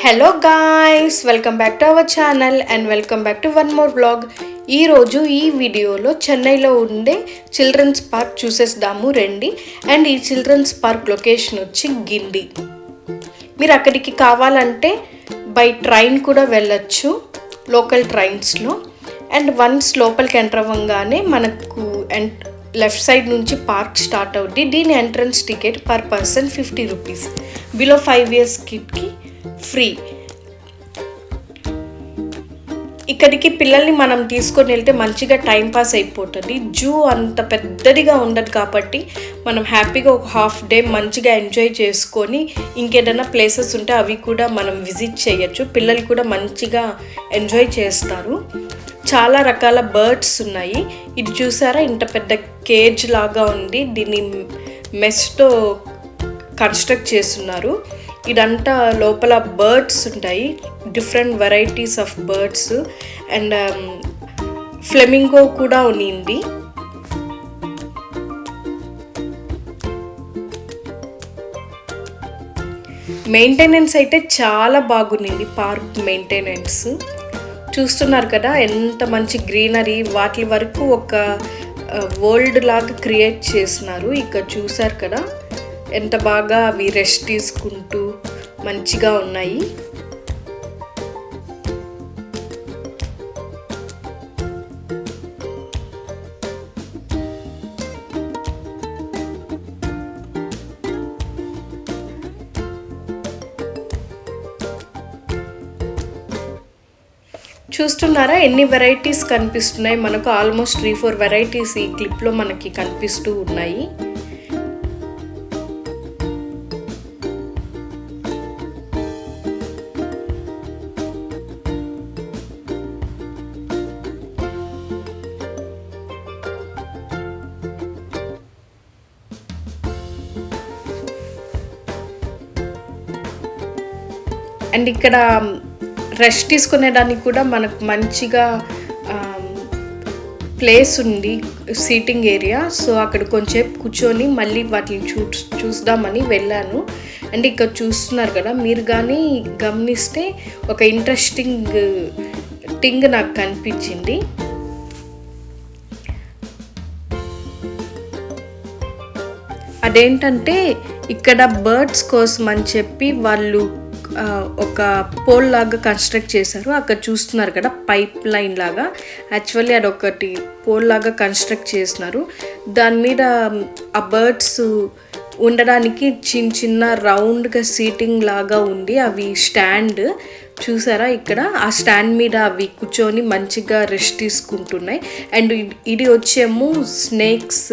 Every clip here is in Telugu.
Hello guys, welcome back to our channel and welcome back to one more vlog. ఈరోజు ఈ వీడియోలో చెన్నైలో ఉండే చిల్డ్రన్స్ పార్క్ చూసేద్దాము రండి. అండ్ ఈ చిల్డ్రన్స్ పార్క్ లొకేషన్ వచ్చి గిండి. మీరు అక్కడికి కావాలంటే బై ట్రైన్ కూడా వెళ్ళచ్చు, లోకల్ ట్రైన్స్లో. అండ్ వన్స్ లోపలికి ఎంటర్ అవ్వగానే మనకు లెఫ్ట్ సైడ్ నుంచి పార్క్ స్టార్ట్ అవుద్ది. దీని entrance ticket per person 50 rupees, below 5 years కిడ్కి ఫ్రీ. ఇక్కడికి పిల్లల్ని మనం తీసుకొని వెళ్తే మంచిగా టైంపాస్ అయిపోతుంది. జూ అంత పెద్దదిగా ఉండదు కాబట్టి మనం హ్యాపీగా ఒక హాఫ్ డే మంచిగా ఎంజాయ్ చేసుకొని ఇంకేదైనా ప్లేసెస్ ఉంటే అవి కూడా మనం విజిట్ చేయొచ్చు. పిల్లలు కూడా మంచిగా ఎంజాయ్ చేస్తారు. చాలా రకాల బర్డ్స్ ఉన్నాయి. ఇది చూసారా, ఇంత పెద్ద కేజ్ లాగా ఉంది. దీన్ని మెస్తో కన్స్ట్రక్ట్ చేస్తున్నారు. ఇదంతా లోపల బర్డ్స్ ఉంటాయి, different varieties of birds. And flamingo కూడా ఉన్నింది. మెయింటెనెన్స్ అయితే చాలా బాగుంది. పార్క్ మెయింటెనెన్స్ చూస్తున్నారు కదా, ఎంత మంచి గ్రీనరీ. వాటి వరకు ఒక వరల్డ్ లాగా క్రియేట్ చేస్తున్నారు. ఇక్కడ చూసారు కదా, ఎంత బాగా అవి రెస్ట్ తీసుకుంటూ మంచిగా ఉన్నాయి. చూస్తున్నారా ఎన్ని వెరైటీస్ కనిపిస్తున్నాయి మనకు. ఆల్మోస్ట్ 3-4 వెరైటీస్ ఈ క్లిప్లో మనకి కనిపిస్తూ ఉన్నాయి. అండ్ ఇక్కడ రెస్ట్ తీసుకునేదానికి కూడా మనకు మంచిగా ప్లేస్ ఉంది, సీటింగ్ ఏరియా. సో అక్కడ కొంచెం కూర్చొని మళ్ళీ వాటిని చూద్దామని వెళ్ళాను. అండ్ ఇక్కడ చూస్తున్నారు కదా, మీరు కానీ గమనిస్తే ఒక ఇంట్రెస్టింగ్ థింగ్ నాకు కనిపించింది. అదేంటంటే ఇక్కడ బర్డ్స్ కోసం అని చెప్పి వాళ్ళు ఒక పోల్ లాగా కన్స్ట్రక్ట్ చేశారు. అక్కడ చూస్తున్నారు కదా, పైప్ లైన్ లాగా. యాక్చువల్లీ అదొకటి పోల్ లాగా కన్స్ట్రక్ట్ చేసినారు. దాని మీద ఆ బర్డ్స్ ఉండడానికి చిన్న చిన్న రౌండ్గా సీటింగ్ లాగా ఉంది. అవి స్టాండ్ చూసారా, ఇక్కడ ఆ స్టాండ్ మీద అవి కూర్చొని మంచిగా రెస్ట్ తీసుకుంటున్నాయి. అండ్ ఇది వచ్చేమో స్నేక్స్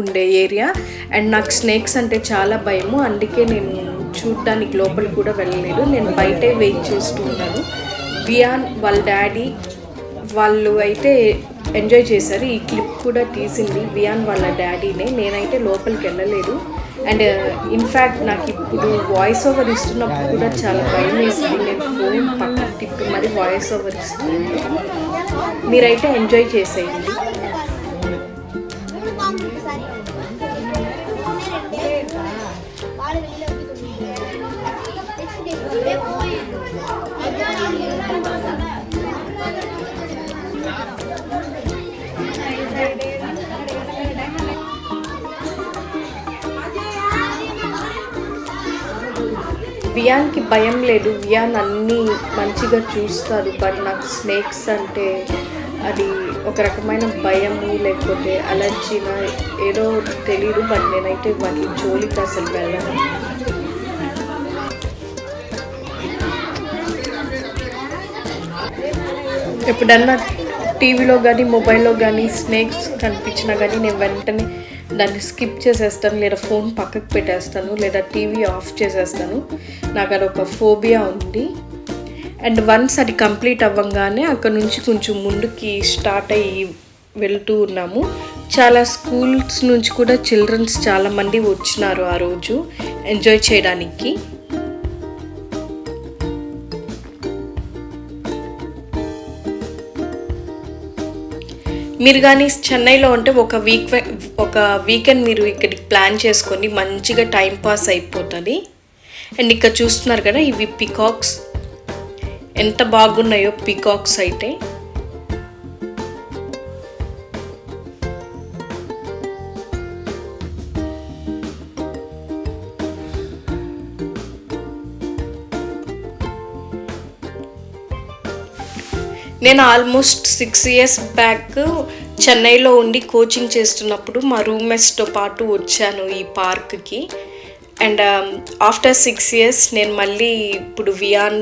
ఉండే ఏరియా. అండ్ నాకు స్నేక్స్ అంటే చాలా భయము, అందుకే నేను చూడడానికి లోపలికి కూడా వెళ్ళలేదు. నేను బయటే వెయిట్ చేస్తూ ఉన్నాను. వియాన్ వాళ్ళ డాడీ వాళ్ళు అయితే ఎంజాయ్ చేశారు. ఈ క్లిప్ కూడా తీసింది వియాన్ వాళ్ళ డాడీనే. నేనైతే లోపలికి వెళ్ళలేదు. అండ్ ఇన్ఫ్యాక్ట్ నాకు ఇప్పుడు వాయిస్ ఓవర్ ఇస్తున్నప్పుడు కూడా చాలా భయం వేసింది. నేను ఫోన్ పక్కన తిప్పి మరి వాయిస్ ఓవర్ ఇస్తున్నాను. మీరైతే ఎంజాయ్ చేసేయండి. వియాన్కి భయం లేదు, వియాన్ అన్నీ మంచిగా చూస్తారు. బట్ నాకు స్నేక్స్ అంటే అది ఒక రకమైన భయము, లేకపోతే అలర్జీనా ఏదో తెలియదు. బట్ నేనైతే వాటి జోలికి అసలు వెళ్ళను. ఎప్పుడన్నా టీవీలో కానీ మొబైల్లో కానీ స్నేక్స్ కనిపించినా కానీ నేను వెంటనే దాన్ని స్కిప్ చేసేస్తాను, లేదా ఫోన్ పక్కకు పెట్టేస్తాను, లేదా టీవీ ఆఫ్ చేసేస్తాను. నాకు అదొక ఫోబియా ఉంది. అండ్ వన్స్ అది కంప్లీట్ అవ్వగానే అక్కడ నుంచి కొంచెం ముందుకి స్టార్ట్ అయ్యి వెళ్తూ ఉన్నాము. చాలా స్కూల్స్ నుంచి కూడా చిల్డ్రన్స్ చాలామంది వచ్చినారు ఆ రోజు ఎంజాయ్ చేయడానికి. మీరు కానీ చెన్నైలో ఉంటే ఒక వీకెండ్ మీరు ఇక్కడికి ప్లాన్ చేసుకొని మంచిగా టైంపాస్ అయిపోతుంది. అండ్ ఇక్కడ చూస్తున్నారు కదా, ఇవి పికాక్స్. ఎంత బాగున్నాయో పికాక్స్ అయితే. నేను ఆల్మోస్ట్ 6 years బ్యాక్ చెన్నైలో ఉండి కోచింగ్ చేస్తున్నప్పుడు మా రూమ్మేట్స్తో పాటు వచ్చాను ఈ పార్క్కి. అండ్ ఆఫ్టర్ 6 years నేను మళ్ళీ ఇప్పుడు వియాన్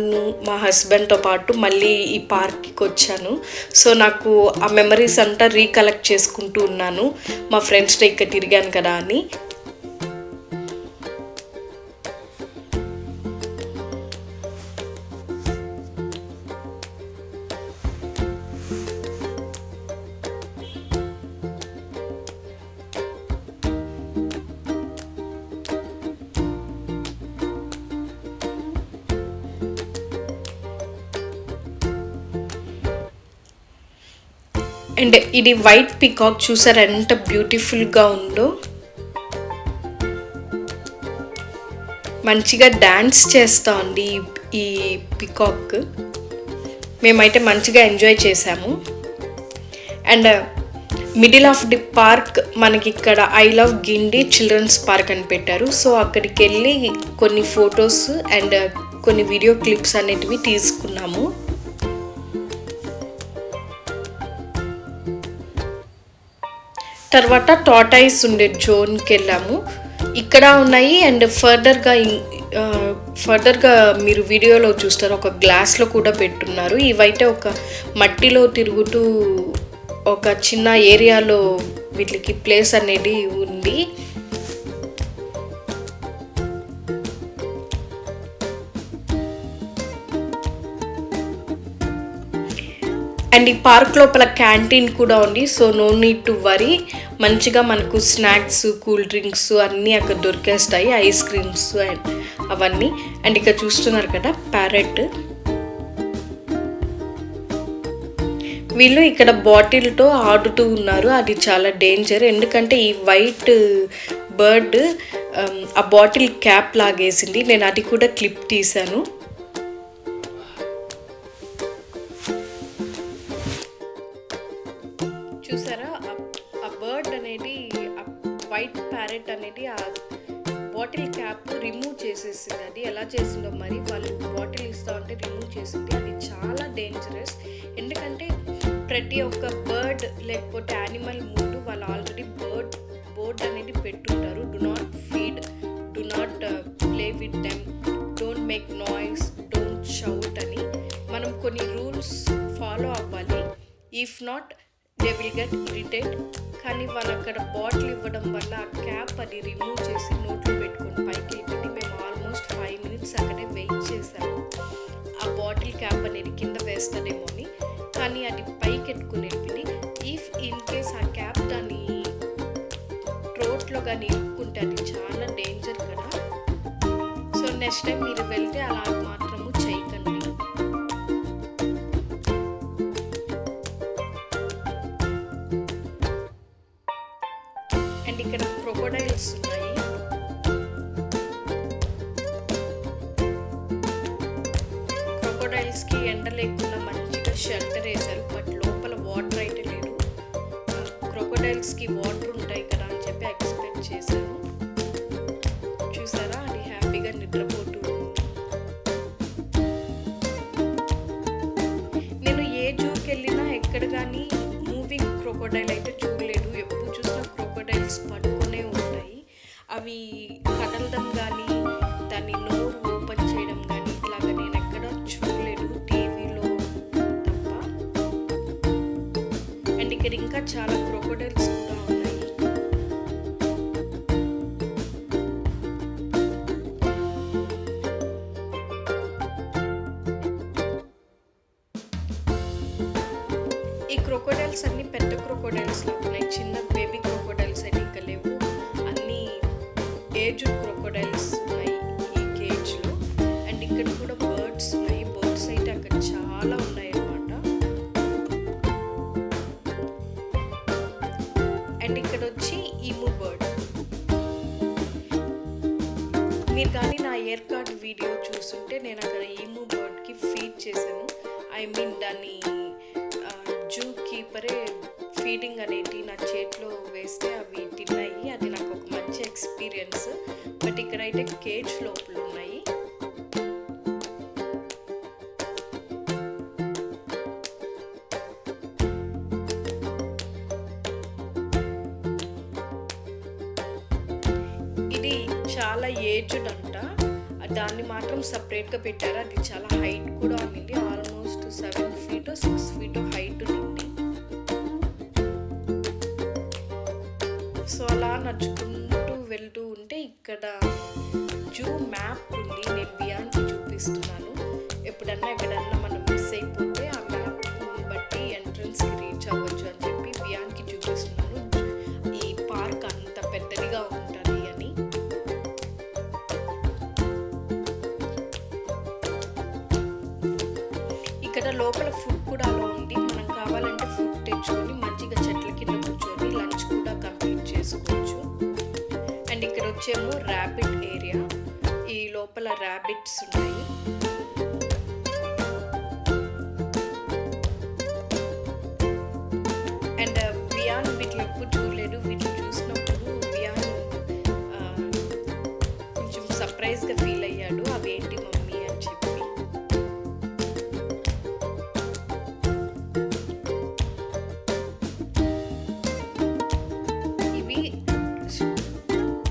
మా హస్బెండ్తో పాటు మళ్ళీ ఈ పార్క్కి వచ్చాను. సో నాకు ఆ మెమరీస్ అంతా రీకలెక్ట్ చేసుకుంటూ ఉన్నాను, మా ఫ్రెండ్స్తో ఇక్కడ తిరిగాను కదా అని. అండ్ ఇది వైట్ పికాక్, చూసారు ఎంత బ్యూటిఫుల్గా ఉందో. మంచిగా డాన్స్ చేస్తూ ఉంది ఈ పికాక్. మేమైతే మంచిగా ఎంజాయ్ చేసాము. And middle of the park మనకి ఇక్కడ I love Guindy children's park అని పెట్టారు. సో అక్కడికి వెళ్ళి కొన్ని ఫొటోస్ అండ్ కొన్ని వీడియో క్లిప్స్ అనేటివి తీసుకున్నాము. తర్వాత టాటాయిస్ ఉండే జోన్కి వెళ్ళాము. ఇక్కడ ఉన్నాయి. అండ్ ఫర్దర్గా మీరు వీడియోలో చూస్తారు, ఒక గ్లాస్లో కూడా పెట్టున్నారు. ఇవైతే ఒక మట్టిలో తిరుగుతూ ఒక చిన్న ఏరియాలో వీటికి ప్లేస్ అనేది ఉంది. అండ్ ఈ పార్క్ లోపల క్యాంటీన్ కూడా ఉంది. So no need to worry, మంచిగా మనకు స్నాక్స్, కూల్ డ్రింక్స్ అన్నీ అక్కడ దొరికేస్తాయి, ఐస్ క్రీమ్స్ అండ్ అవన్నీ. అండ్ ఇక్కడ చూస్తున్నారు కదా ప్యారెట్. వీళ్ళు ఇక్కడ బాటిల్తో ఆడుతూ ఉన్నారు. అది చాలా డేంజర్, ఎందుకంటే ఈ వైట్ బర్డ్ ఆ బాటిల్ క్యాప్ లాగేసింది. నేను అది కూడా క్లిప్ తీశాను. చూసారా, ఆ బర్డ్ అనేది, ఆ వైట్ ప్యారెట్ అనేది ఆ బాటిల్ క్యాప్ రిమూవ్ చేసేసింది. అది ఎలా చేసిందో మరి, వాళ్ళు బాటిల్ ఇస్తా ఉంటే రిమూవ్ చేసింది. అది చాలా డేంజరస్, ఎందుకంటే ప్రతి ఒక్క బర్డ్ లేకపోతే యానిమల్ ముందు వాళ్ళు ఆల్రెడీ బోర్డ్ అనేది పెట్టుంటారు. Do not feed, do not play with them, don't make noise, don't shout అని మనం కొన్ని రూల్స్ ఫాలో అవ్వాలి. If not they will get irritate. కానీ వాళ్ళు అక్కడ బాటిల్ ఇవ్వడం వల్ల ఆ క్యాప్ అది రిమూవ్ చేసి నోట్లో పెట్టుకొని పైకి వెళ్ళిపోయింది. మేము ఆల్మోస్ట్ 5 minutes అక్కడే వెయిట్ చేశాము ఆ బాటిల్ క్యాప్ అనేది కింద వేస్తుందేమో అని. కానీ అది పైకి ఎట్టుకుని వెళ్ళింది. ఇఫ్ ఇన్ కేస్ ఆ క్యాప్ దాన్ని థ్రోట్లో కానీ ఇరుక్కుంటే అది చాలా డేంజర్ కదా. సో నెక్స్ట్ టైం మీరు వెళ్తే అలా మాత్రము చేయకండి. అండ్ ఇక్కడ క్రొకోడైల్స్ ఉన్నాయి. క్రొకోడైల్స్కి ఎండ లేకుండా మంచిగా షెల్టర్ వేశారు, బట్ లోపల వాటర్ అయితే లేదు. క్రొకోడైల్స్కి వాటర్ ఉంటాయి కదా అని చెప్పి ఎక్స్పెక్ట్ చేశాను. చూసారా, అది హ్యాపీగా నిద్రపోతూ ఉంది. నేను ఏ జూకి వెళ్ళినా ఎక్కడ కానీ మూవింగ్ క్రొకోడైల్ అయితే చూడలేదు. ఎప్పుడు చూసినా క్రొకోడైల్స్ పడుకునే ఉంటాయి. అవి కదలడం కానీ దాన్ని నోరు ఓపెన్ చేయడం కానీ ఇట్లాగా నేను ఎక్కడ చూడలేదు, టీవీలో తప్ప. అండ్ ఇక్కడ ఇంకా చాలా క్రొకోడైల్స్ కూడా ఉన్నాయి. ఈ క్రొకోడైల్స్ అన్ని పెద్ద క్రొకోడైల్స్ ఉన్నాయి, చిన్న బేబీ క్రొకోడైల్స్ అయితే ఇంకా లేవు. అన్ని ఏజ్డ్ క్రొకోడైల్స్ ఉన్నాయి ఈ కేజ్లో. అండ్ ఇక్కడ కూడా బర్డ్స్ ఉన్నాయి. బర్డ్స్ అయితే అక్కడ చాలా ఉన్నాయి అన్నమాట. అండ్ ఇక్కడ వచ్చి ఈము బర్డ్. మీరు కానీ నా ఎయిర్ కార్డ్ వీడియో ఏంటంటే నేను అక్కడ ఈము బర్డ్కి ఫీడ్ చేశాను. ఐ మీన్ దాన్ని జూ కీపరే ఫీడింగ్ అనేది నా చేతిలో వేస్తే అవి తిన్నాయి. అది నాకు ఒక మంచి ఎక్స్పీరియన్స్. బట్ ఇక్కడైతే కేజ్ లోపల ఉన్నాయి. ఇది చాలా ఏజ్డ్ అంట. దాన్ని మాత్రం సపరేట్గా పెట్టారు. అది చాలా హైట్ కూడా ఉంది. ఆల్మోస్ట్ 7 feet 6 feet హైట్ ఉంది. సో అలా నడుచుకుంటూ వెళ్తూ ఉంటే ఇక్కడ జూ మ్యాప్ ఉంది. నేను బియాన్కి చూపిస్తున్నాను. ఎప్పుడన్నా ఎక్కడన్నా మనం మిస్ అయిపోతే ఆ మ్యాప్ బట్టి ఎంట్రన్స్కి రీచ్ అవ్వచ్చు అని చెప్పి బియాన్కి చూపిస్తున్నాను. ఈ పార్క్ అంత పెద్దదిగా ఉంటుంది అని. ఇక్కడ లోపల ఫుడ్ కూడా అలా ఉంది. మనం కావాలంటే ఫుడ్ తెచ్చుకొని మంచిగా చెట్ల కింద కూర్చొని లంచ్ కూడా కంప్లీట్ చేసుకోవచ్చు. అండ్ ఇక్కడ వచ్చేమో ర్యాబిట్ ఏరియా. ఈ లోపల ర్యాబిట్స్ ఉన్నాయి. అండ్ బియాన్ వీటిని ఎప్పుడు చూడలేదు. వీటిని చూసినప్పుడు బియాన్ కొంచెం సర్ప్రైజ్గా ఫీల్ అయ్యాడు. అవేంటి మమ్మీ అని చెప్పి.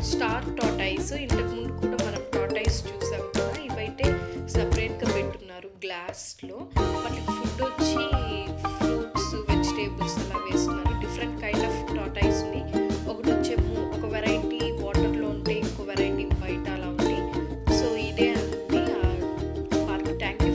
Star tortoise. ఇంతకుముందు కూడా మనం టార్టాయిస్ చూసాం కదా. ఇవైతే సపరేట్గా పెట్టున్నారు గ్లాస్లో. వాటికి ఫుడ్ వచ్చి ఫ్రూట్స్ వెజిటేబుల్స్ అలా వేస్తున్నారు. డిఫరెంట్ కైండ్ ఆఫ్ టార్టాయిస్ ఉంది. ఒకటి వచ్చేమో ఒక వెరైటీ వాటర్లో ఉంటే ఇంకో వెరైటీ బయట అలా ఉంది. సో ఇదే అండి పార్క్. Thank you